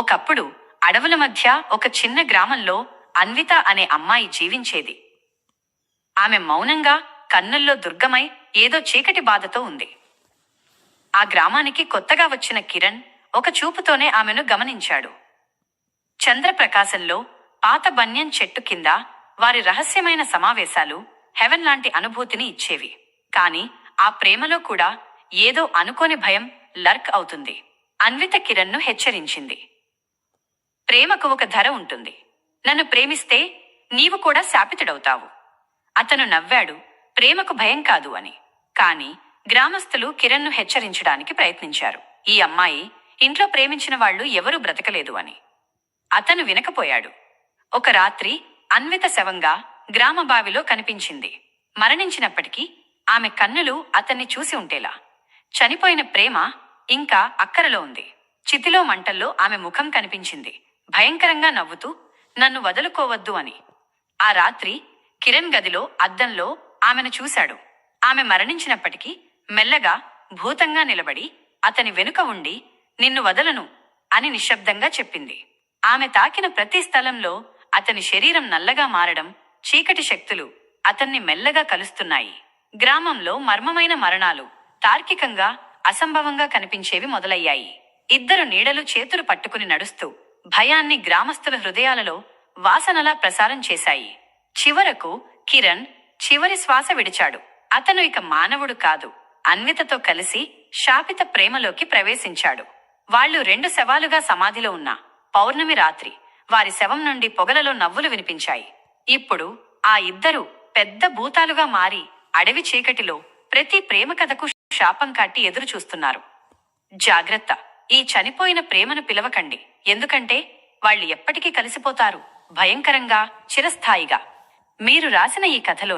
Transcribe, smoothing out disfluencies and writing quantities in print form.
ఒకప్పుడు అడవుల మధ్య ఒక చిన్న గ్రామంలో అన్విత అనే అమ్మాయి జీవించేది. ఆమె మౌనంగా, కన్నుల్లో దుర్గమై ఏదో చీకటి బాధతో ఉంది. ఆ గ్రామానికి కొత్తగా వచ్చిన కిరణ్ ఒక చూపుతోనే ఆమెను గమనించాడు. చంద్రప్రకాశంలో పాత బన్యన్ చెట్టు కింద వారి రహస్యమైన సమావేశాలు హెవెన్ లాంటి అనుభూతిని ఇచ్చేవి. కాని ఆ ప్రేమలో కూడా ఏదో అనుకోని భయం లర్క్ అవుతుంది. అన్విత కిరణ్ను హెచ్చరించింది. ప్రేమకు ఒక ధర ఉంటుంది. నన్ను ప్రేమిస్తే నీవు కూడా శాపితుడవుతావు. అతను నవ్వాడు, ప్రేమకు భయం కాదు అని. కాని గ్రామస్తులు కిరణ్ను హెచ్చరించడానికి ప్రయత్నించారు. ఈ అమ్మాయి ఇంట్లో ప్రేమించిన వాళ్లు ఎవరూ బ్రతకలేదు అని. అతను వినకపోయాడు. ఒక రాత్రి అన్విత శవంగా గ్రామ బావిలో కనిపించింది. మరణించినప్పటికీ ఆమె కన్నులు అతన్ని చూసి ఉంటేలా. చనిపోయిన ప్రేమ ఇంకా అక్కరలో ఉంది. చితిలో మంటల్లో ఆమె ముఖం కనిపించింది, భయంకరంగా నవ్వుతూ, నన్ను వదులుకోవద్దు అని. ఆ రాత్రి కిరణ్ గదిలో అద్దంలో ఆమెను చూశాడు. ఆమె మరణించినప్పటికీ మెల్లగా, భూతంగా నిలబడి అతని వెనుక ఉండి, నిన్ను వదలను అని నిశ్శబ్దంగా చెప్పింది. ఆమె తాకిన ప్రతి స్థలంలో అతని శరీరం నల్లగా మారడం, చీకటి శక్తులు అతన్ని మెల్లగా కలుస్తున్నాయి. గ్రామంలో మర్మమైన మరణాలు తార్కికంగా, అసంభవంగా కనిపించేవి మొదలయ్యాయి. ఇద్దరు నీడలు చేతులు పట్టుకుని నడుస్తూ భయాన్ని గ్రామస్తుల హృదయాలలో వాసనలా ప్రసారం చేశాయి. చివరకు కిరణ్ చివరి శ్వాస విడిచాడు. అతను ఇక మానవుడు కాదు, అన్వితతో కలిసి శాపిత ప్రేమలోకి ప్రవేశించాడు. వాళ్లు 2 శవాలుగా సమాధిలో ఉన్న పౌర్ణమి రాత్రి వారి శవం నుండి పొగలలో నవ్వులు వినిపించాయి. ఇప్పుడు ఆ ఇద్దరు పెద్ద భూతాలుగా మారి అడవి చీకటిలో ప్రతి ప్రేమ కథకు శాపం కాట్టి ఎదురు చూస్తున్నారు. జాగ్రత్త, ఈ చనిపోయిన ప్రేమను పిలవకండి, ఎందుకంటే వాళ్ళు ఎప్పటికీ కలిసిపోతారు, భయంకరంగా, చిరస్థాయిగా. మీరు రాసిన ఈ కథలో